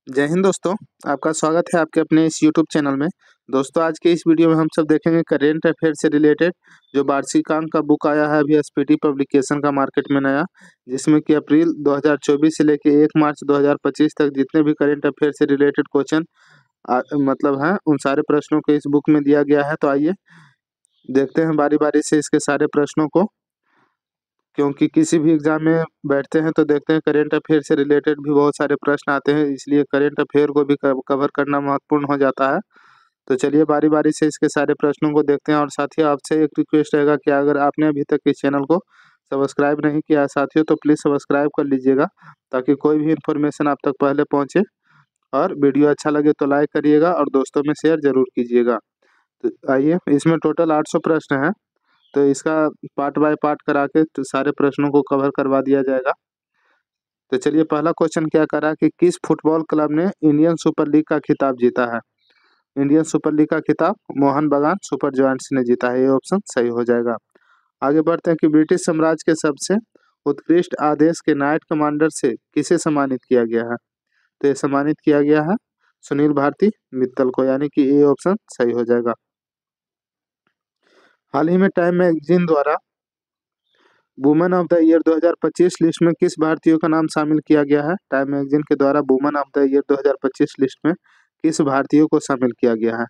जय हिंद दोस्तों। आपका स्वागत है आपके अपने इस यूट्यूब चैनल में। दोस्तों आज के इस वीडियो में हम सब देखेंगे करेंट अफेयर से रिलेटेड जो वार्षिकांक का बुक आया है अभी एसपीटी पब्लिकेशन का मार्केट में नया, जिसमें कि अप्रैल 2024 से लेके 1 मार्च 2025 तक जितने भी करेंट अफेयर से रिलेटेड क्वेश्चन मतलब हैं उन सारे प्रश्नों को इस बुक में दिया गया है। तो आइए देखते हैं बारी बारी से इसके सारे प्रश्नों को, क्योंकि किसी भी एग्जाम में बैठते हैं तो देखते हैं करेंट अफेयर से रिलेटेड भी बहुत सारे प्रश्न आते हैं, इसलिए करेंट अफेयर को भी कवर करना महत्वपूर्ण हो जाता है। तो चलिए बारी बारी से इसके सारे प्रश्नों को देखते हैं। और साथियों आपसे एक रिक्वेस्ट रहेगा कि अगर आपने अभी तक इस चैनल को सब्सक्राइब नहीं किया है साथियों तो प्लीज़ सब्सक्राइब कर लीजिएगा, ताकि कोई भी इन्फॉर्मेशन आप तक पहले पहुँचे। और वीडियो अच्छा लगे तो लाइक करिएगा और दोस्तों में शेयर जरूर कीजिएगा। तो आइए, इसमें टोटल 800 प्रश्न हैं, तो इसका पार्ट बाय पार्ट करा के तो सारे प्रश्नों को कवर करवा दिया जाएगा। तो चलिए पहला क्वेश्चन क्या करा कि किस फुटबॉल क्लब ने इंडियन सुपर लीग का खिताब जीता है। इंडियन सुपर लीग का खिताब मोहन बगान सुपर जायंट्स ने जीता है, ये ऑप्शन सही हो जाएगा। आगे बढ़ते हैं कि ब्रिटिश साम्राज्य के सबसे उत्कृष्ट आदेश के नाइट कमांडर से किसे सम्मानित किया गया है। तो ये सम्मानित किया गया है सुनील भारती मित्तल को, यानी कि ये ऑप्शन सही हो जाएगा। हाल ही में टाइम मैगजीन द्वारा women of the year 2025 list में किस भारतीय का नाम शामिल किया गया है। टाइम मैगजीन के द्वारा women of the year 2025 list में किस भारतीय को शामिल किया गया है।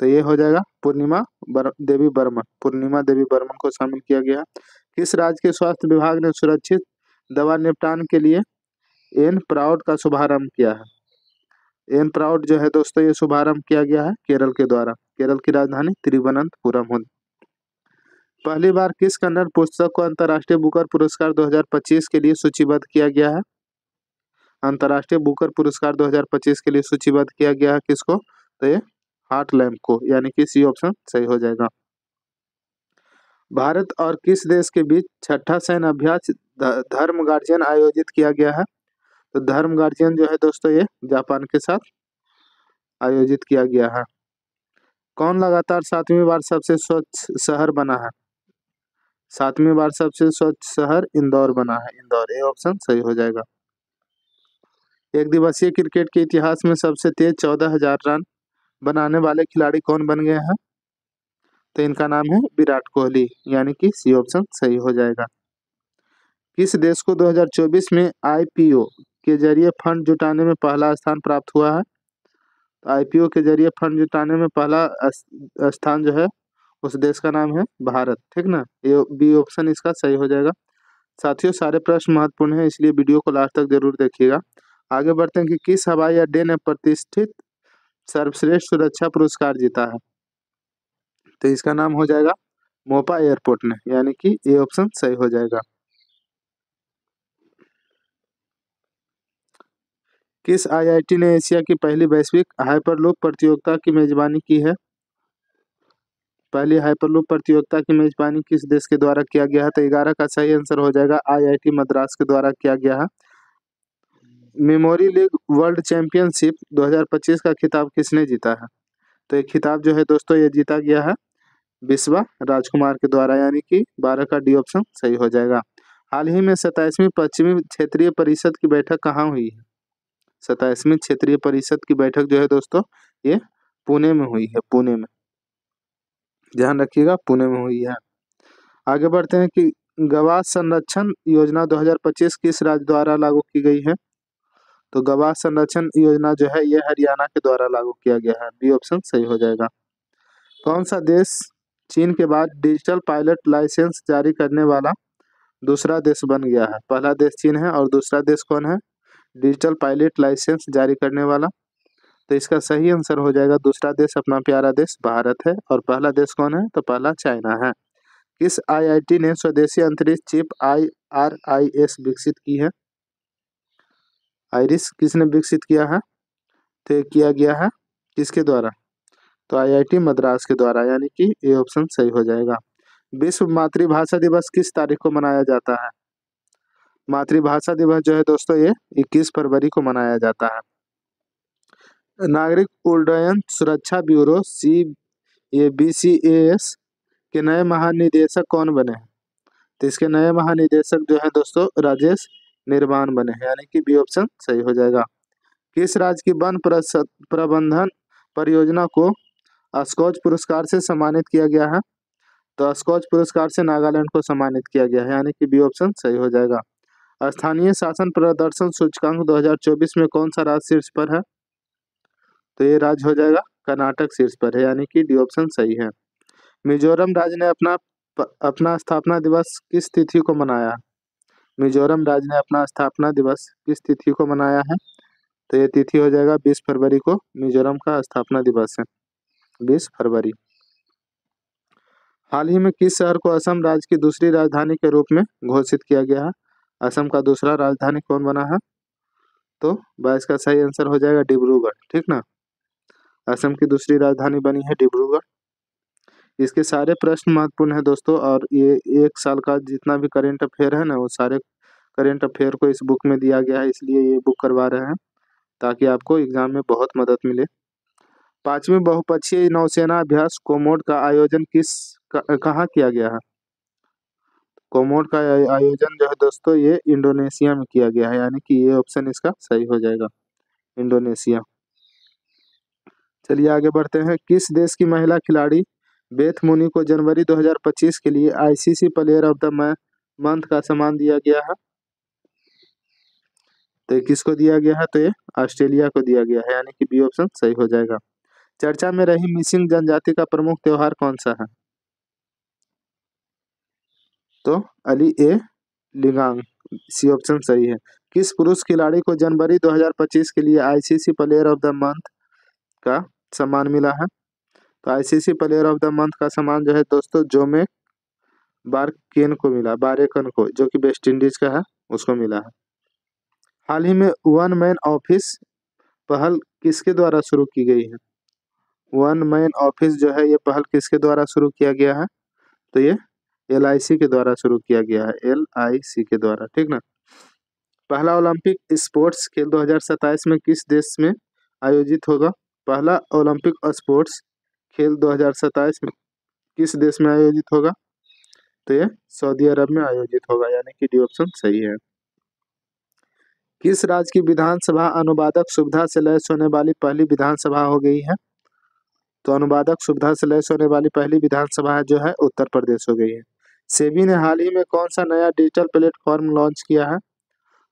तो ये हो जाएगा देवी बर्मन। पूर्णिमा देवी बर्मन को शामिल किया गया है। किस राज्य के स्वास्थ्य विभाग ने सुरक्षित दवा निपटान के लिए एन प्राउड का शुभारंभ किया है। एन प्राउड जो है दोस्तों ये शुभारंभ किया गया है केरल के द्वारा। केरल की राजधानी तिरुवनंतपुरम है। पहली बार किस कन्नड़ पुस्तक को अंतर्राष्ट्रीय बुकर पुरस्कार 2025 के लिए सूचीबद्ध किया गया है। अंतर्राष्ट्रीय बुकर पुरस्कार 2025 के लिए सूचीबद्ध किया गया है किसको। तो ये हार्ट लैम्प को, यानी कि सी ऑप्शन सही हो जाएगा। भारत और किस देश के बीच छठा सैन्य अभ्यास धर्म गार्जियन आयोजित किया गया है। तो धर्म गार्जियन जो है दोस्तों ये जापान के साथ आयोजित किया गया है। कौन लगातार 7वीं बार सबसे स्वच्छ शहर बना है। 7वीं बार सबसे स्वच्छ शहर इंदौर बना है, इंदौर, ये ऑप्शन सही हो जाएगा। एक दिवसीय क्रिकेट के इतिहास में सबसे तेज 14,000 रन बनाने वाले खिलाड़ी कौन बन गए हैं। तो इनका नाम है विराट कोहली, यानी कि सी ऑप्शन सही हो जाएगा। किस देश को 2024 में आईपीओ के जरिए फंड जुटाने में पहला स्थान प्राप्त हुआ है। तो आईपीओ के जरिए फंड जुटाने में पहला स्थान जो है उस देश का नाम है भारत, ठीक ना। ये बी ऑप्शन इसका सही हो जाएगा। साथियों सारे प्रश्न महत्वपूर्ण हैं, इसलिए वीडियो को लास्ट तक जरूर देखिएगा। आगे बढ़ते हैं कि किस हवाई अड्डे ने प्रतिष्ठित सर्वश्रेष्ठ सुरक्षा पुरस्कार जीता है। तो इसका नाम हो जाएगा मोपा एयरपोर्ट ने, यानी कि ये ऑप्शन सही हो जाएगा। किस आईआईटी ने एशिया की पहली वैश्विक हाइपरलूप प्रतियोगिता की मेजबानी की है। पहली हाइपरलूप प्रतियोगिता की मेजबानी किस देश के द्वारा किया गया है। तो 11 का सही आंसर हो जाएगा आईआईटी मद्रास के द्वारा किया गया है। मेमोरी लीग वर्ल्ड चैंपियनशिप 2025 का खिताब किसने जीता है। तो ये खिताब जो है दोस्तों ये जीता गया है बिस्वा राजकुमार के द्वारा, यानी कि 12 का डी ऑप्शन सही हो जाएगा। हाल ही में 27वीं पश्चिमी क्षेत्रीय परिषद की बैठक कहाँ हुई है। 27वीं क्षेत्रीय परिषद की बैठक जो है दोस्तों ये पुणे में हुई है, पुणे में, ध्यान रखिएगा पुणे में हुई है। आगे बढ़ते हैं कि गवाह संरक्षण योजना 2025 किस राज्य द्वारा लागू की गई है। तो गवाह संरक्षण योजना जो है ये हरियाणा के द्वारा लागू किया गया है, बी ऑप्शन सही हो जाएगा। कौन सा देश चीन के बाद डिजिटल पायलट लाइसेंस जारी करने वाला दूसरा देश बन गया है। पहला देश चीन है और दूसरा देश कौन है, डिजिटल पायलट लाइसेंस जारी करने वाला। तो इसका सही आंसर हो जाएगा दूसरा देश अपना प्यारा देश भारत है। और पहला देश कौन है, तो पहला चाइना है। किस आईआईटी ने स्वदेशी अंतरिक्ष चिप IRIS विकसित की है। आइरिस किसने विकसित किया है, तो किया गया है किसके द्वारा, तो आईआईटी मद्रास के द्वारा, यानी कि ये ऑप्शन सही हो जाएगा। विश्व मातृभाषा दिवस किस तारीख को मनाया जाता है। मातृभाषा दिवस जो है दोस्तों ये 21 फरवरी को मनाया जाता है। नागरिक उड्डयन सुरक्षा ब्यूरो BCAS के नए महानिदेशक कौन बने हैं। तो इसके नए महानिदेशक जो है दोस्तों राजेश निर्वाण बने हैं, यानी कि बी ऑप्शन सही हो जाएगा। किस राज्य की वन प्रबंधन परियोजना को स्कॉच पुरस्कार से सम्मानित किया गया है? तो स्कॉच पुरस्कार से नागालैंड को सम्मानित किया गया है, यानी कि बी ऑप्शन सही हो जाएगा। स्थानीय शासन प्रदर्शन सूचकांक 2024 में कौन सा राज्य शीर्ष पर है? तो ये राज्य हो जाएगा कर्नाटक शीर्ष पर है, यानी कि डी ऑप्शन सही है। मिजोरम राज्य ने अपना स्थापना दिवस किस तिथि को मनाया? मिजोरम राज्य ने अपना स्थापना दिवस किस तिथि को मनाया है? तो ये तिथि हो जाएगा 20 फरवरी को मिजोरम का स्थापना दिवस है, 20 फरवरी। हाल ही में किस शहर को असम राज्य की दूसरी राजधानी के रूप में घोषित किया गया है? असम का दूसरा राजधानी कौन बना है? तो 22 का सही आंसर हो जाएगा डिब्रूगढ़, ठीक ना। असम की दूसरी राजधानी बनी है डिब्रूगढ़। इसके सारे प्रश्न महत्वपूर्ण है दोस्तों, और ये एक साल का जितना भी करेंट अफेयर है ना, वो सारे करेंट अफेयर को इस बुक में दिया गया है, इसलिए ये बुक करवा रहे हैं ताकि आपको एग्जाम में बहुत मदद मिले। 5वीं बहुपक्षीय नौसेना अभ्यास कोमोड का आयोजन कहाँ किया गया है? कोमोड का आयोजन जो है दोस्तों ये इंडोनेशिया में किया गया है, यानी कि ये ऑप्शन इसका सही हो जाएगा, इंडोनेशिया। चलिए आगे बढ़ते हैं। किस देश की महिला खिलाड़ी बेथ मुनी को जनवरी 2025 के लिए ICC player of the month का सम्मान दिया गया है? तो ये किसको दिया गया है? तो ये ऑस्ट्रेलिया को दिया गया है, यानी कि बी ऑप्शन सही हो जाएगा। चर्चा में रही मिसिंग जनजाति का प्रमुख त्योहार कौन सा है? तो अली ए लिगांग, सी ऑप्शन सही है। किस पुरुष खिलाड़ी को जनवरी 2025 के लिए ICC player of the month का सम्मान मिला है? तो ICC player of the month का सम्मान जो है दोस्तों जोमे बारेकन को, जो कि वेस्ट इंडीज का है, उसको मिला है। हाल ही में वन मैन ऑफिस पहल किसके द्वारा शुरू की गई है? वन मैन ऑफिस जो है ये पहल किसके द्वारा शुरू किया गया है? तो ये LIC के द्वारा शुरू किया गया है, LIC के द्वारा, ठीक ना। पहला ओलंपिक स्पोर्ट्स खेल 2027 में किस देश में आयोजित होगा? पहला ओलंपिक स्पोर्ट्स खेल 2027 में किस देश में आयोजित होगा? तो ये सऊदी अरब में आयोजित होगा, यानी कि डी ऑप्शन सही है। किस राज्य की विधानसभा अनुवादक सुविधा से लैस होने वाली पहली विधानसभा हो गई है? तो अनुवादक सुविधा से लैस होने वाली पहली विधानसभा जो है उत्तर प्रदेश हो गई है। सेबी ने हाल ही में कौन सा नया डिजिटल प्लेटफॉर्म लॉन्च किया है?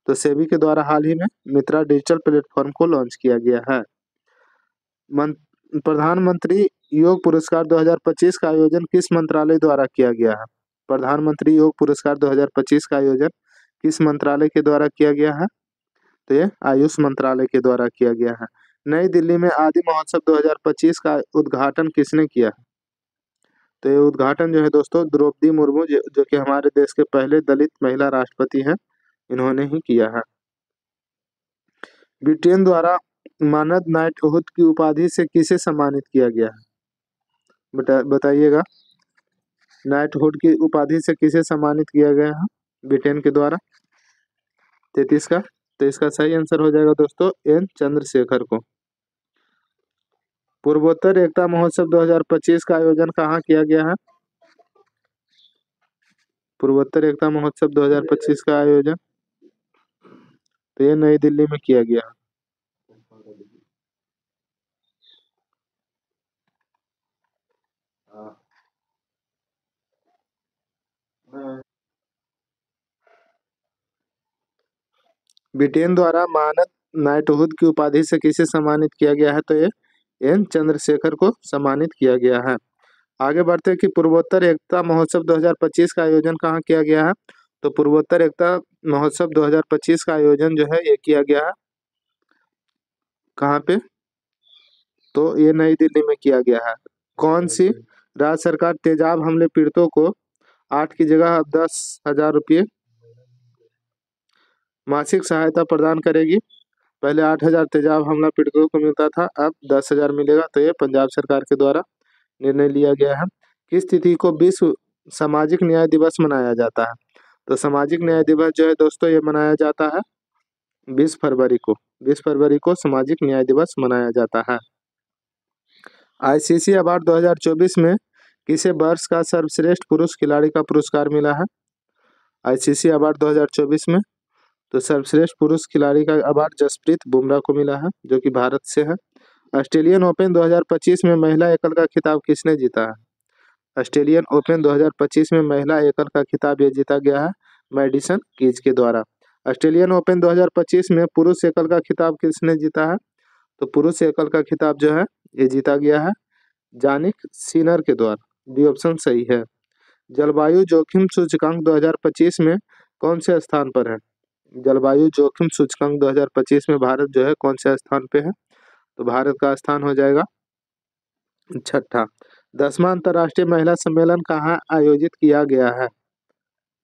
तो सेबी के द्वारा हाल ही में मित्रा डिजिटल प्लेटफॉर्म को लॉन्च किया गया है। प्रधानमंत्री योग पुरस्कार 2025 का आयोजन किस मंत्रालय द्वारा किया गया है? प्रधानमंत्री योग पुरस्कार 2025 का आयोजन किस मंत्रालय के द्वारा किया गया है? तो ये आयुष मंत्रालय के द्वारा किया गया है। नई दिल्ली में आदि महोत्सव 2025 का उद्घाटन किसने किया है? तो ये उद्घाटन जो है दोस्तों द्रौपदी मुर्मू, जो कि हमारे देश के पहले दलित महिला राष्ट्रपति हैं, इन्होंने ही किया है। ब्रिटेन द्वारा मानद नाइटहुड की उपाधि से किसे सम्मानित किया गया है? बताइएगा, नाइटहुड की उपाधि से किसे सम्मानित किया गया है ब्रिटेन के द्वारा? 33 का, तो इसका सही आंसर हो जाएगा दोस्तों एन चंद्रशेखर को। पूर्वोत्तर एकता महोत्सव 2025 का आयोजन कहाँ किया गया है? पूर्वोत्तर एकता महोत्सव 2025 का आयोजन तो ये नई दिल्ली में किया गया। ब्रिटेन द्वारा मानद नाइटहुड की उपाधि से किसे सम्मानित किया गया है? तो ये एन चंद्रशेखर को सम्मानित किया गया है। आगे बढ़ते हैं कि पूर्वोत्तर एकता महोत्सव 2025 का आयोजन कहाँ किया गया है? तो पूर्वोत्तर एकता महोत्सव 2025 का आयोजन जो है ये किया गया है कहाँ पे? तो ये नई दिल्ली में किया गया है। कौन सी राज्य सरकार तेजाब हमले पीड़ितों को 8 की जगह अब 10,000 रुपये मासिक सहायता प्रदान करेगी? पहले 8,000 तेजाब हमला पीड़ितों को मिलता था, अब 10,000 मिलेगा। तो ये पंजाब सरकार के द्वारा निर्णय लिया गया है। किस तिथि को विश्व सामाजिक न्याय दिवस मनाया जाता है? तो सामाजिक न्याय दिवस जो है दोस्तों ये मनाया जाता है 20 फरवरी को। 20 फरवरी को सामाजिक न्याय दिवस मनाया जाता है। ICC अवार्ड 2024 में किसे वर्ष का सर्वश्रेष्ठ पुरुष खिलाड़ी का पुरस्कार मिला है? ICC अवार्ड 2024 में तो सर्वश्रेष्ठ पुरुष खिलाड़ी का अवार्ड जसप्रीत बुमराह को मिला है, जो कि भारत से है। ऑस्ट्रेलियन ओपन 2025 में महिला एकल का खिताब किसने जीता है? ऑस्ट्रेलियन ओपन 2025 में महिला एकल का खिताब ये जीता गया है मैडिसन कीज के द्वारा। ऑस्ट्रेलियन ओपन 2025 में पुरुष एकल का खिताब किसने जीता है? तो पुरुष एकल का खिताब जो है ये जीता गया है जानिक सिनर के द्वारा। डी ऑप्शन सही है। जलवायु जोखिम सूचकांक 2025 में कौन से स्थान पर है? जलवायु जोखिम सूचकांक 2025 में भारत जो है कौन से स्थान पे है? तो भारत का स्थान हो जाएगा छठा। 10वां अंतर्राष्ट्रीय महिला सम्मेलन कहाँ आयोजित किया गया है?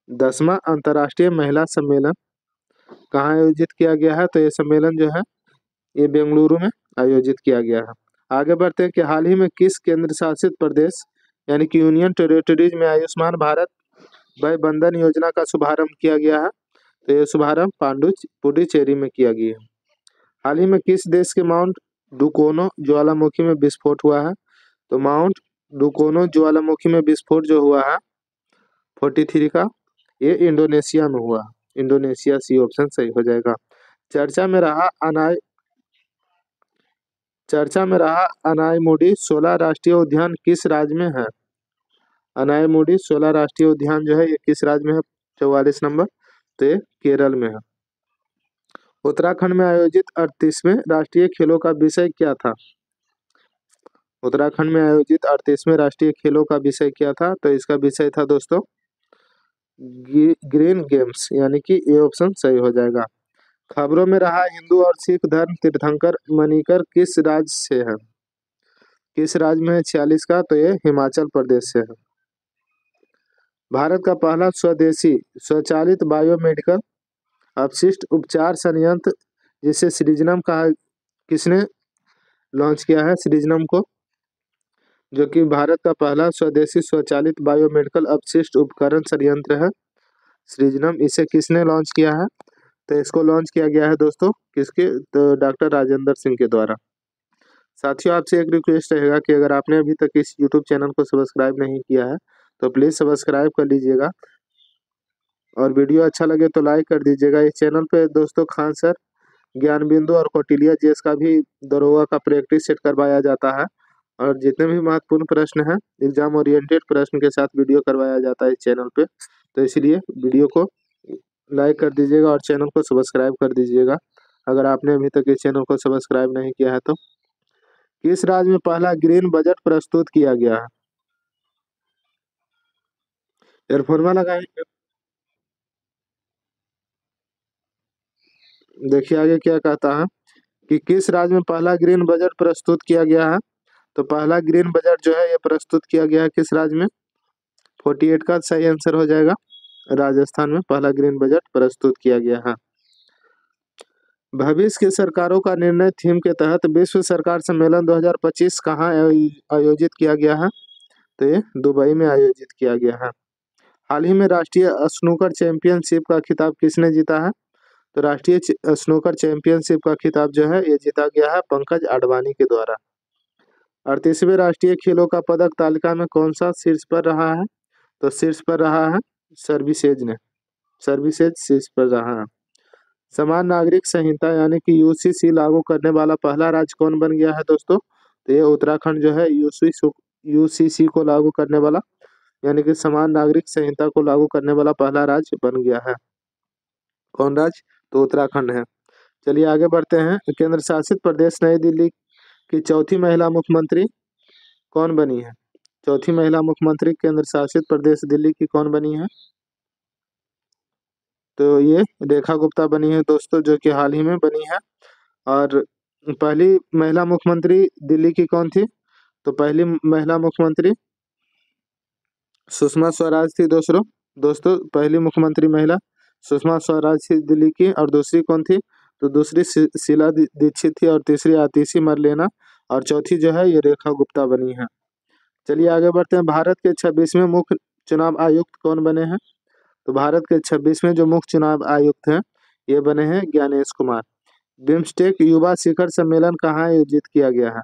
10वां अंतर्राष्ट्रीय महिला सम्मेलन कहाँ आयोजित किया गया है? तो ये सम्मेलन जो है ये बेंगलुरु में आयोजित किया गया है। आगे बढ़ते हैं कि हाल ही में किस केंद्र शासित प्रदेश यानी कि यूनियन टेरिटरीज में आयुष्मान भारत वय बंधन योजना का शुभारंभ किया गया है? तो ये शुभारंभ पुडुचेरी में किया गया है। हाल ही में किस देश के माउंट डुकोनो ज्वालामुखी में विस्फोट हुआ है? तो माउंट डुकोनो ज्वालामुखी में विस्फोट जो हुआ है 43 का, ये इंडोनेशिया में हुआ। इंडोनेशिया सी ऑप्शन सही हो जाएगा। चर्चा में रहा अनायमुडी 16 राष्ट्रीय उद्यान किस राज्य में है? अनायमुडी 16 राष्ट्रीय उद्यान जो है ये किस राज्य में है? 44 नंबर, तो ये केरल में है। उत्तराखंड में आयोजित 38वें राष्ट्रीय खेलों का विषय क्या था? उत्तराखंड में आयोजित 38वें राष्ट्रीय खेलों का विषय क्या था? तो इसका विषय था दोस्तों ग्रीन गेम्स, यानी कि ये ऑप्शन सही हो जाएगा। खबरों में रहा हिंदू और सिख धर्म तीर्थंकर मणिकर किस राज्य से है? किस राज्य में है 46 का? तो ये हिमाचल प्रदेश से है। भारत का पहला स्वदेशी स्वचालित बायोमेडिकल अपशिष्ट उपचार संयंत्र जिसे सृजनम कहा, किसने लॉन्च किया है सृजनम को? जो कि भारत का पहला स्वदेशी स्वचालित बायोमेडिकल अपशिष्ट उपकरण संयंत्र है सृजनम। इसे किसने लॉन्च किया है? तो इसको लॉन्च किया गया है दोस्तों किसके? तो डॉक्टर राजेंद्र सिंह के द्वारा। साथियों आपसे एक रिक्वेस्ट रहेगा कि अगर आपने अभी तक इस यूट्यूब चैनल को सब्सक्राइब नहीं किया है तो प्लीज़ सब्सक्राइब कर लीजिएगा और वीडियो अच्छा लगे तो लाइक कर दीजिएगा। इस चैनल पे दोस्तों खान सर, ज्ञान बिंदु और कौटिल्य जीएस का भी दरोगा का प्रैक्टिस सेट करवाया जाता है और जितने भी महत्वपूर्ण प्रश्न हैं एग्जाम ओरिएंटेड प्रश्न के साथ वीडियो करवाया जाता है इस चैनल पे। तो इसलिए वीडियो को लाइक कर दीजिएगा और चैनल को सब्सक्राइब कर दीजिएगा अगर आपने अभी तक इस चैनल को सब्सक्राइब नहीं किया है तो। किस राज्य में पहला ग्रीन बजट प्रस्तुत किया गया है? एयरफोन लगाएंगे। देखिए आगे क्या कहता है कि किस राज्य में पहला ग्रीन बजट प्रस्तुत किया गया है? तो पहला ग्रीन बजट जो है ये प्रस्तुत किया गया है किस राज्य में? 48 का सही आंसर हो जाएगा। राजस्थान में पहला ग्रीन बजट प्रस्तुत किया गया है। भविष्य की सरकारों का निर्णय थीम के तहत विश्व सरकार सम्मेलन 2025 कहाँ आयोजित किया गया है? तो ये दुबई में आयोजित किया गया है। हाल ही में राष्ट्रीय स्नूकर चैंपियनशिप का खिताब किसने जीता है? तो राष्ट्रीय स्नूकर चैंपियनशिप का खिताब जो है ये जीता गया है पंकज आडवाणी के द्वारा। 38वें राष्ट्रीय खेलों का पदक तालिका में कौन सा शीर्ष पर रहा है? तो शीर्ष पर रहा है सर्विसेज शीर्ष पर रहा है। समान नागरिक संहिता यानी कि यूसीसी लागू करने वाला पहला राज्य कौन बन गया है दोस्तों? तो ये उत्तराखंड जो है यूसीसी को लागू करने वाला यानी कि समान नागरिक संहिता को लागू करने वाला पहला राज्य बन गया है। कौन राज्य? तो उत्तराखंड है। चलिए आगे बढ़ते हैं। केंद्र शासित प्रदेश नई दिल्ली की चौथी महिला मुख्यमंत्री कौन बनी है? चौथी महिला मुख्यमंत्री केंद्र शासित प्रदेश दिल्ली की कौन बनी है? तो ये रेखा गुप्ता बनी है दोस्तों, जो कि हाल ही में बनी है। और पहली महिला मुख्यमंत्री दिल्ली की कौन थी? तो पहली महिला मुख्यमंत्री सुषमा स्वराज थी दोस्तों पहली मुख्यमंत्री महिला सुषमा स्वराज थी दिल्ली की। और दूसरी कौन थी? तो दूसरी शीला दीक्षित थी और तीसरी आतिशी मरलेना और चौथी जो है ये रेखा गुप्ता बनी है। चलिए आगे बढ़ते हैं। भारत के 26वें मुख्य चुनाव आयुक्त कौन बने हैं? तो भारत के 26वें जो मुख्य चुनाव आयुक्त हैं ये बने हैं ज्ञानेश कुमार। बिम्स्टेक युवा शिखर सम्मेलन कहाँ आयोजित किया गया है?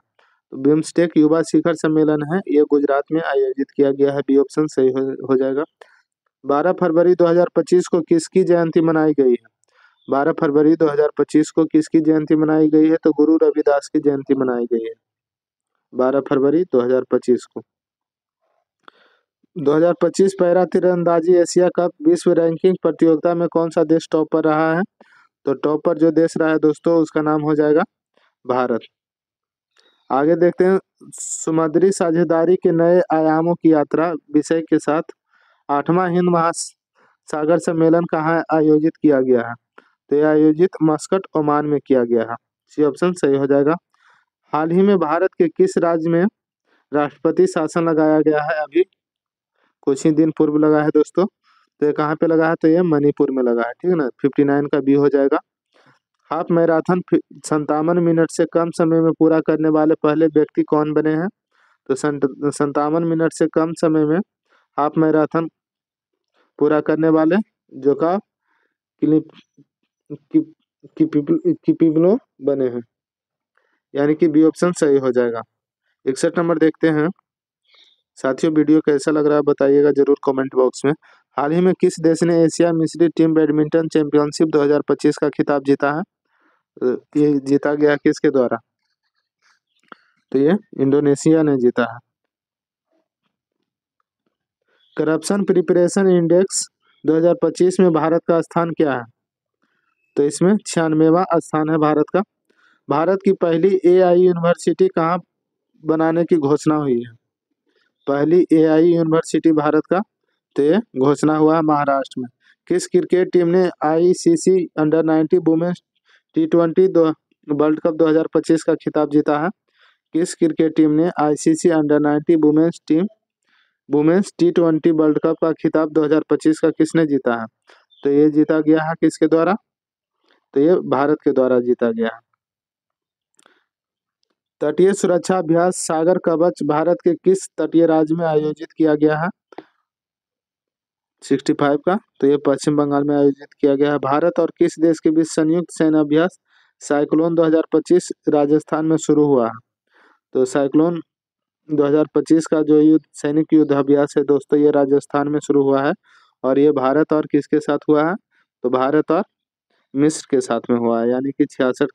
तो बिम्स्टेक युवा शिखर सम्मेलन है ये गुजरात में आयोजित किया गया है। बी ऑप्शन सही हो जाएगा। 12 फरवरी 2025 को किसकी जयंती मनाई गई है? 12 फरवरी 2025 को किसकी जयंती मनाई गई है? तो गुरु रविदास की जयंती मनाई गई है 12 फरवरी 2025 को। 2025 पैरा तीरंदाजी एशिया कप विश्व रैंकिंग प्रतियोगिता में कौन सा देश टॉप पर रहा है? तो टॉप पर जो देश रहा है दोस्तों उसका नाम हो जाएगा भारत। आगे देखते हैं, समुद्री साझेदारी के नए आयामों की यात्रा विषय के साथ 8वां हिंद महासागर सम्मेलन कहाँ आयोजित किया गया है? तो यह आयोजित मस्कट ओमान में किया गया है। सी ऑप्शन सही हो जाएगा। हाल ही में भारत के किस राज्य में राष्ट्रपति शासन लगाया गया है? अभी कुछ ही दिन पूर्व लगा है दोस्तों। तो ये कहाँ पे लगा है? तो ये मणिपुर में लगा है, ठीक है ना। 59 का बी हो जाएगा। हाफ मैराथन 57 मिनट से कम समय में पूरा करने वाले पहले व्यक्ति कौन बने हैं? तो 57 मिनट से कम समय में हाफ मैराथन पूरा करने वाले जोका किपिब्लो बने हैं, यानी कि बी ऑप्शन सही हो जाएगा। 61 नंबर देखते हैं। साथियों वीडियो कैसा लग रहा है बताइएगा जरूर कमेंट बॉक्स में। हाल ही में किस देश ने एशिया मिश्रित टीम बैडमिंटन चैंपियनशिप 2025 का खिताब जीता है? ये जीता गया किसके द्वारा? तो ये इंडोनेशिया ने जीता है। करप्शन प्रिपरेशन इंडेक्स 2025 में भारत का स्थान क्या है? तो इसमें 96वां स्थान है भारत का। भारत की पहली एआई यूनिवर्सिटी कहाँ बनाने की घोषणा हुई है? पहली एआई यूनिवर्सिटी भारत का, तो ये घोषणा हुआ है महाराष्ट्र में। किस क्रिकेट टीम ने ICC under 90 women's T20 world cup 2025 का खिताब जीता है? किस क्रिकेट टीम ने ICC under 90 women's T20 world cup का खिताब 2025 का किसने जीता है? तो ये जीता गया है किसके द्वारा? तो ये भारत के द्वारा जीता गया है। तटीय सुरक्षा अभ्यास सागर कवच भारत के किस तटीय राज्य में आयोजित किया गया है? 65 का, तो ये पश्चिम बंगाल में आयोजित किया गया है। भारत और किस देश के बीच संयुक्त सैन्य अभ्यास साइक्लोन 2025 राजस्थान में शुरू हुआ है? तो साइक्लोन 2025 का जो सैनिक युद्ध अभ्यास है दोस्तों ये राजस्थान में शुरू हुआ है। और ये भारत और किसके साथ हुआ है? तो भारत और मिस्र के साथ में हुआ है, यानी कि 66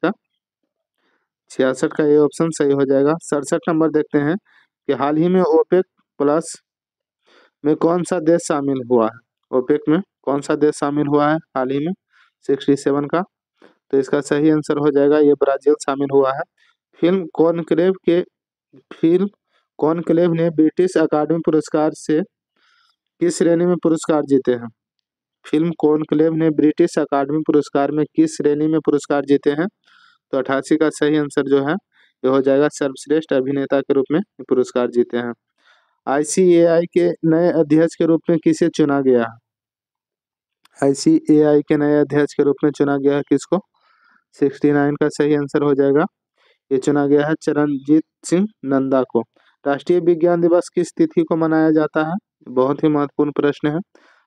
का ये ऑप्शन सही हो जाएगा। 67 नंबर देखते हैं कि हाल ही में ओपेक प्लस में कौन सा देश शामिल हुआ है? ओपेक में कौन सा देश शामिल हुआ है हाल ही में? 67 का, तो इसका सही आंसर हो जाएगा ये ब्राजील शामिल हुआ है। फिल्म कॉनक्लेव ने ब्रिटिश अकादमी पुरस्कार से किस श्रेणी में पुरस्कार जीते हैं? फिल्म कॉनक्लेव ने ब्रिटिश अकादमी पुरस्कार में किस श्रेणी में पुरस्कार जीते हैं? तो 88 का सही आंसर जो है ये हो जाएगा सर्वश्रेष्ठ अभिनेता के रूप में पुरस्कार जीते हैं। आईसीएआई के नए अध्यक्ष के रूप में किसे चुना गया है? आईसीएआई के नए अध्यक्ष के रूप में चुना गया है किसको? 69 का सही आंसर हो जाएगा, ये चुना गया है चरणजीत सिंह नंदा को। राष्ट्रीय विज्ञान दिवस किस तिथि को मनाया जाता है? बहुत ही महत्वपूर्ण प्रश्न है।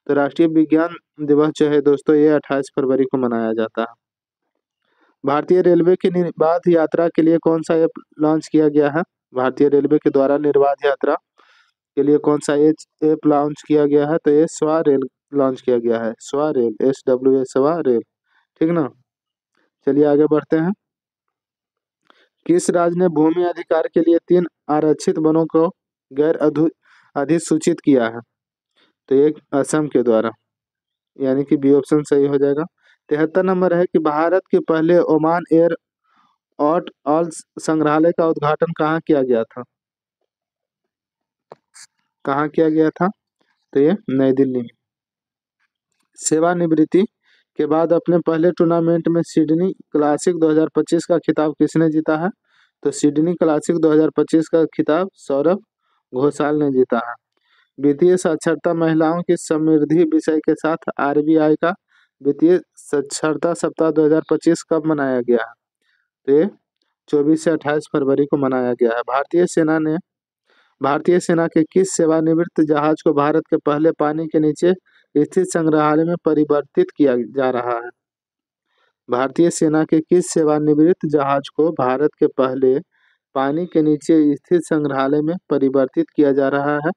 तो राष्ट्रीय विज्ञान दिवस जो है दोस्तों ये 28 फरवरी को मनाया जाता है। भारतीय रेलवे की निर्बाध यात्रा के लिए कौन सा ऐप लॉन्च किया गया है? भारतीय रेलवे के द्वारा निर्बाध यात्रा के लिए कौन सा ऐप लॉन्च किया गया है? तो ये स्वा रेल लॉन्च किया गया है। स्वा रेल, SWA स्वा रेल, ठीक ना। चलिए आगे बढ़ते हैं। किस राज्य ने भूमि अधिकार के लिए 3 आरक्षित वनों को गैर अधिसूचित किया है? तो ये असम के द्वारा, यानी कि बी ऑप्शन सही हो जाएगा। 73 नंबर है कि भारत के पहले ओमान एयर ऑल संग्रहालय का उद्घाटन कहाँ किया गया था? कहाँ किया गया था? तो ये नई दिल्ली में। सेवानिवृत्ति के बाद अपने पहले टूर्नामेंट में सिडनी क्लासिक 2025 का खिताब किसने जीता है? तो सिडनी क्लासिक 2025 का खिताब सौरभ घोषाल ने जीता है। वित्तीय साक्षरता महिलाओं की समृद्धि विषय के साथ आरबीआई का वित्तीय साक्षरता सप्ताह 2025 कब मनाया गया है? तो ये 24 से 28 फरवरी को मनाया गया है। भारतीय सेना के किस सेवानिवृत्त जहाज को भारत के पहले पानी के नीचे स्थित संग्रहालय में परिवर्तित किया जा रहा है? भारतीय सेना के किस सेवानिवृत्त जहाज को भारत के पहले पानी के नीचे स्थित संग्रहालय में परिवर्तित किया जा रहा है?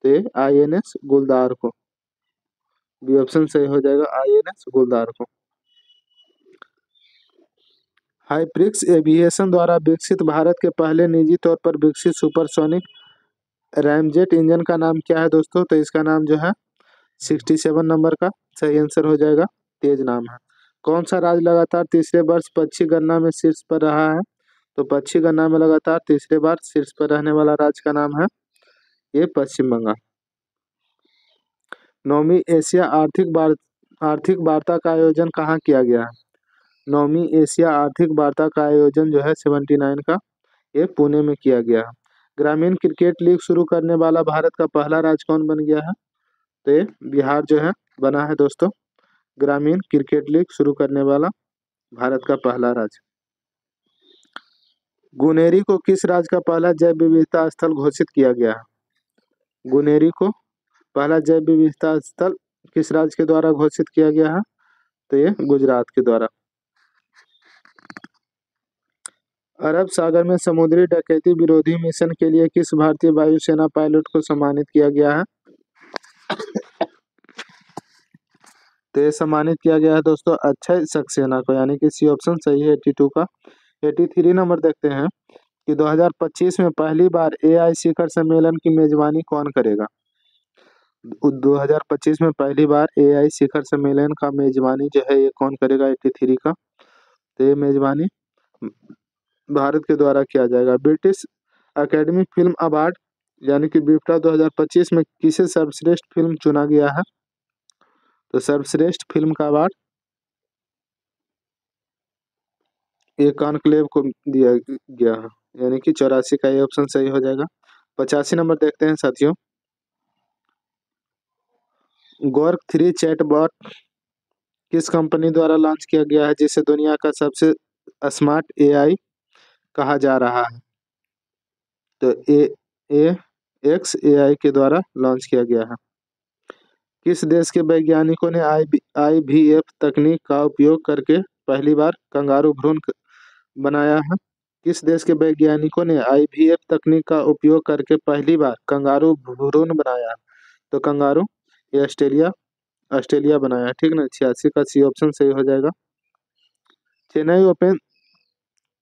तो ये INS गुलदार को, बी ऑप्शन सही हो जाएगा INS गुलदार को। हाइप्रिक्स एविएशन द्वारा विकसित भारत के पहले निजी तौर पर विकसित सुपरसोनिक रैमजेट इंजन का नाम क्या है दोस्तों? तो इसका नाम जो है 67 नंबर का सही आंसर हो जाएगा, तेज नाम है। कौन सा राज्य लगातार तीसरे वर्ष पक्षी गणना में शीर्ष पर रहा है? तो पक्षी गणना में लगातार तीसरे बार शीर्ष पर रहने वाला राज्य का नाम है ये पश्चिम बंगाल। 9वीं एशिया आर्थिक वार्ता का आयोजन कहाँ किया गया है? 9वीं एशिया आर्थिक वार्ता का आयोजन जो है 79 का ये पुणे में किया गया है। ग्रामीण क्रिकेट लीग शुरू करने वाला भारत का पहला राज्य कौन बन गया है? तो ये बिहार जो है बना है दोस्तों, ग्रामीण क्रिकेट लीग शुरू करने वाला भारत का पहला राज्य। गुनेरी को किस राज्य का पहला जैव विविधता स्थल घोषित किया गया है? गुनेरी को पहला जैव विविधता स्थल किस राज्य के द्वारा घोषित किया गया है? तो ये गुजरात के द्वारा। अरब सागर में समुद्री डकैती विरोधी मिशन के लिए किस भारतीय वायुसेना पायलट को सम्मानित किया गया है? तो ये सम्मानित किया गया है दोस्तों अक्षय सक्सेना को, यानी कि सी ऑप्शन सही है 82 का। 83 नंबर देखते हैं कि 2025 में पहली बार एआई शिखर सम्मेलन की मेजबानी कौन करेगा? 2025 में पहली बार एआई शिखर सम्मेलन का मेजबानी जो है ये कौन करेगा 83 का? तो ये मेजबानी भारत के द्वारा किया जाएगा। ब्रिटिश अकेडमी फिल्म अवार्ड यानी कि बिफ्टा 2025 में किसे सर्वश्रेष्ठ फिल्म चुना गया है? तो सर्वश्रेष्ठ फिल्म का अवार्ड ये कॉन्क्लेव को दिया गया है, यानी कि 84 का ये ऑप्शन सही हो जाएगा। 85 नंबर देखते हैं साथियों। गोर्क 3 चैटबॉट किस कंपनी द्वारा लॉन्च किया गया है जिसे दुनिया का सबसे स्मार्ट एआई कहा जा रहा है? तो ए एक्स एआई के द्वारा लॉन्च किया गया है। किस देश के वैज्ञानिकों ने आईवीएफ तकनीक का उपयोग करके पहली बार कंगारू भ्रूण बनाया है? किस देश के वैज्ञानिकों ने आईवीएफ तकनीक का उपयोग करके पहली बार कंगारू भ्रूण बनाया? तो कंगारू ये ऑस्ट्रेलिया बनाया है, ठीक ना। 86 का सी ऑप्शन सही हो जाएगा। चेन्नई ओपन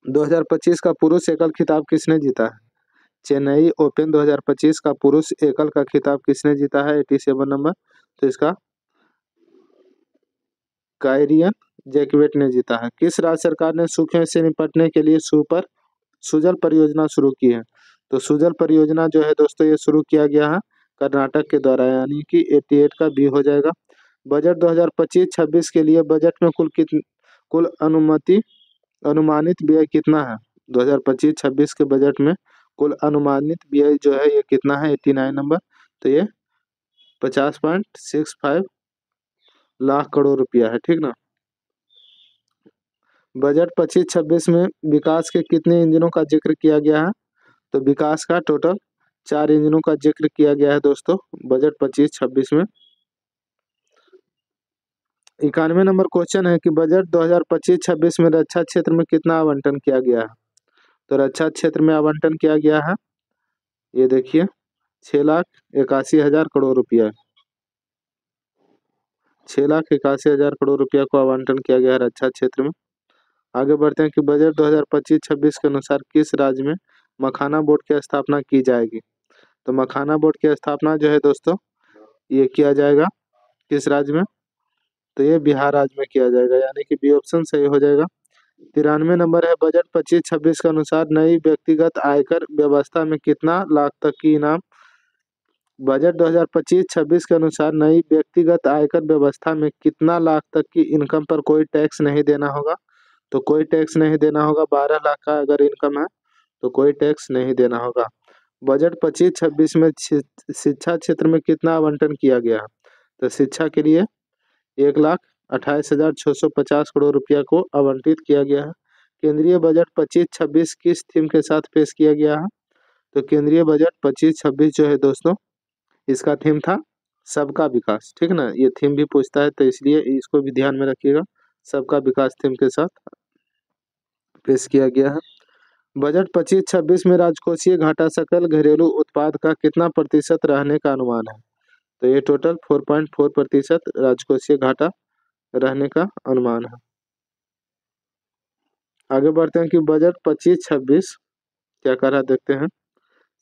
2025 का पुरुष एकल खिताब किसने जीता है? चेन्नई ओपन 2025 का पुरुष एकल का खिताब किसने जीता है 87 नंबर? तो इसका कायरियन जैकवेट ने जीता है। किस राज्य सरकार ने सूखे से निपटने के लिए सुजल परियोजना शुरू की है? तो सुजल परियोजना जो है दोस्तों ये शुरू किया गया है कर्नाटक के द्वारा, यानी कि 88 का बी हो जाएगा। बजट 2025-26 के लिए बजट में कुल अनुमानित व्यय कितना है? 2025-26 के बजट में कुल अनुमानित व्यय जो है ये कितना है 89 नंबर? तो ये 50.65 लाख करोड़ रुपया है, ठीक ना। बजट 25-26 में विकास के कितने इंजनों का जिक्र किया गया है? तो विकास का टोटल 4 इंजनों का जिक्र किया गया है दोस्तों बजट 25-26 में। 91 नंबर क्वेश्चन है कि बजट 2025-26 में रक्षा क्षेत्र में कितना आवंटन किया गया है? तो रक्षा क्षेत्र में आवंटन किया गया है ये देखिए 6,81,000 करोड़ रुपया, 6,81,000 करोड़ रुपया को आवंटन किया गया है रक्षा क्षेत्र में। आगे बढ़ते हैं कि बजट 2025-26 के अनुसार किस राज्य में मखाना बोर्ड की स्थापना की जाएगी? तो मखाना बोर्ड की स्थापना जो है दोस्तों ये किया जाएगा किस राज्य में? तो ये बिहार राज्य में किया जाएगा, यानी कि बी ऑप्शन सही हो जाएगा। 93 नंबर है बजट 25-26 के अनुसार नई व्यक्तिगत आयकर व्यवस्था में कितना लाख तक की इनाम? बजट 2025-26 के अनुसार नई व्यक्तिगत आयकर व्यवस्था में कितना लाख तक की इनकम पर कोई टैक्स नहीं देना होगा? तो कोई टैक्स नहीं देना होगा। 12 लाख का अगर इनकम है तो कोई टैक्स नहीं देना होगा। बजट 25-26 में शिक्षा क्षेत्र में कितना आवंटन किया गया? तो शिक्षा के लिए 1,28,650 करोड़ रुपया को आवंटित किया गया है। केंद्रीय बजट 25-26 किस थीम के साथ पेश किया गया है? तो केंद्रीय बजट 25-26 जो है दोस्तों इसका थीम था सबका विकास, ठीक ना। ये थीम भी पूछता है तो इसलिए इसको भी ध्यान में रखिएगा, सबका विकास थीम के साथ पेश किया गया है। बजट 25-26 में राजकोषीय घाटा सकल घरेलू उत्पाद का कितना प्रतिशत रहने का अनुमान है? तो ये टोटल 4.4% राजकोषीय घाटा रहने का अनुमान है। आगे बढ़ते हैं कि बजट 25-26 क्या कर रहा है देखते हैं।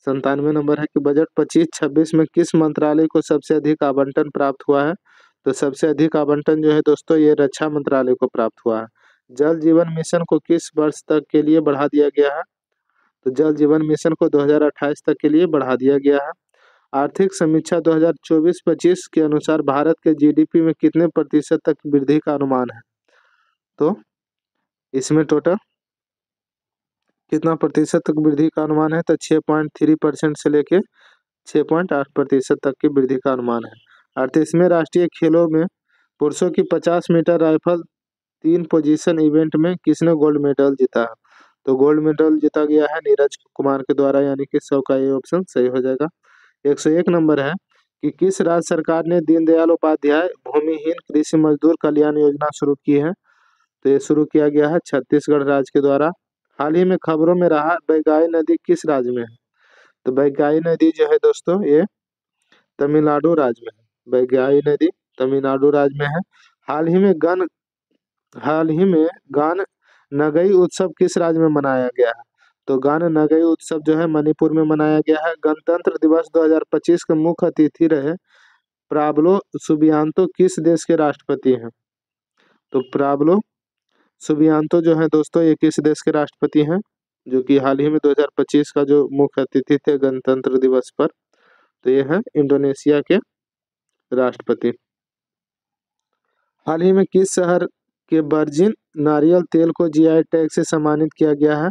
97 नंबर है कि बजट 25-26 में किस मंत्रालय को सबसे अधिक आवंटन प्राप्त हुआ है। तो सबसे अधिक आवंटन जो है दोस्तों ये रक्षा मंत्रालय को प्राप्त हुआ है। जल जीवन मिशन को किस वर्ष तक के लिए बढ़ा दिया गया है। तो जल जीवन मिशन को 2028 तक के लिए बढ़ा दिया गया है। आर्थिक समीक्षा 2024-25 के अनुसार भारत के जीडीपी में कितने प्रतिशत तक वृद्धि का अनुमान है। तो इसमें टोटल कितना प्रतिशत तक वृद्धि का अनुमान है। तो 6.3% से लेके 6.8% तक की वृद्धि का अनुमान है। 38वें राष्ट्रीय खेलों में पुरुषों की 50 मीटर राइफल 3 पोजीशन इवेंट में किसने गोल्ड मेडल जीता है। तो गोल्ड मेडल जीता गया है नीरज कुमार के द्वारा, यानी कि 100 का ये ऑप्शन सही हो जाएगा। 101 नंबर है कि किस राज्य सरकार ने दीनदयाल उपाध्याय भूमिहीन कृषि मजदूर कल्याण योजना शुरू की है। तो ये शुरू किया गया है छत्तीसगढ़ राज्य के द्वारा। हाल ही में खबरों में रहा बैगाई नदी किस राज्य में है। तो बैगाई नदी जो है दोस्तों ये तमिलनाडु राज्य में है। बैगाई नदी तमिलनाडु राज्य में है। हाल ही में गान नगई उत्सव किस राज्य में मनाया गया है। तो गान नगई उत्सव जो है मणिपुर में मनाया गया है। गणतंत्र दिवस 2025 के मुख्य अतिथि रहे प्राब्लो सुबियांतो किस देश के राष्ट्रपति हैं। तो प्राब्लो सुबियांतो जो है दोस्तों ये किस देश के राष्ट्रपति हैं, जो कि हाल ही में 2025 का जो मुख्य अतिथि थे गणतंत्र दिवस पर। तो ये है इंडोनेशिया के राष्ट्रपति। हाल ही में किस शहर के वर्जिन नारियल तेल को जीआई टैग से सम्मानित किया गया है।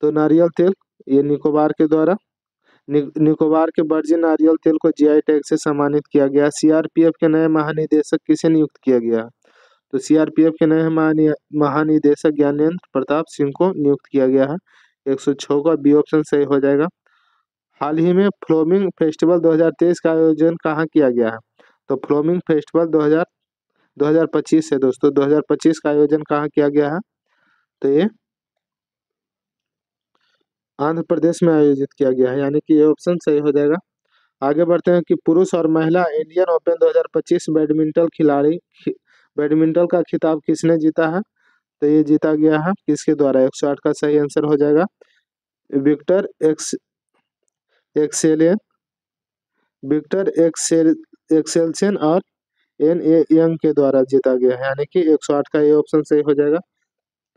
तो नारियल तेल ये निकोबार के द्वारा निकोबार के वर्जिन नारियल तेल को जीआई टैग से सम्मानित किया गया। सीआरपीएफ के नए महानिदेशक किसे नियुक्त किया गया है। तो सीआरपीएफ के नए महानिदेशक ज्ञानेंद्र प्रताप सिंह को नियुक्त किया गया है। 106 का बी ऑप्शन सही हो जाएगा। हाल ही में फ्लोमिंग फेस्टिवल 2023 का आयोजन कहाँ किया गया है। तो फ्लोमिंग फेस्टिवल 2025 है दोस्तों। 2025 का आयोजन कहाँ किया गया है। तो ये आंध्र प्रदेश में आयोजित किया गया है, यानी कि ये ऑप्शन सही हो जाएगा। आगे बढ़ते हैं कि पुरुष और महिला इंडियन ओपन 2025 बैडमिंटन का खिताब किसने जीता है। तो ये जीता गया है किसके द्वारा। 108 का सही आंसर हो जाएगा। विक्टर एक्सेल्सन और एन ए यंग के द्वारा जीता गया है, यानी कि 108 का ये ऑप्शन सही हो जाएगा।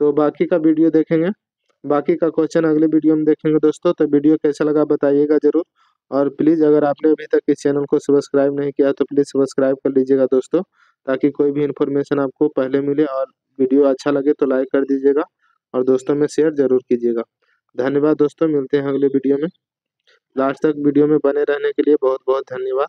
तो बाकी का वीडियो देखेंगे, बाकी का क्वेश्चन अगले वीडियो में देखेंगे दोस्तों। तो वीडियो कैसा लगा बताइएगा जरूर। और प्लीज़ अगर आपने अभी तक इस चैनल को सब्सक्राइब नहीं किया तो प्लीज़ सब्सक्राइब कर लीजिएगा दोस्तों, ताकि कोई भी इन्फॉर्मेशन आपको पहले मिले। और वीडियो अच्छा लगे तो लाइक कर दीजिएगा और दोस्तों में शेयर जरूर कीजिएगा। धन्यवाद दोस्तों, मिलते हैं अगले वीडियो में। लास्ट तक वीडियो में बने रहने के लिए बहुत बहुत धन्यवाद।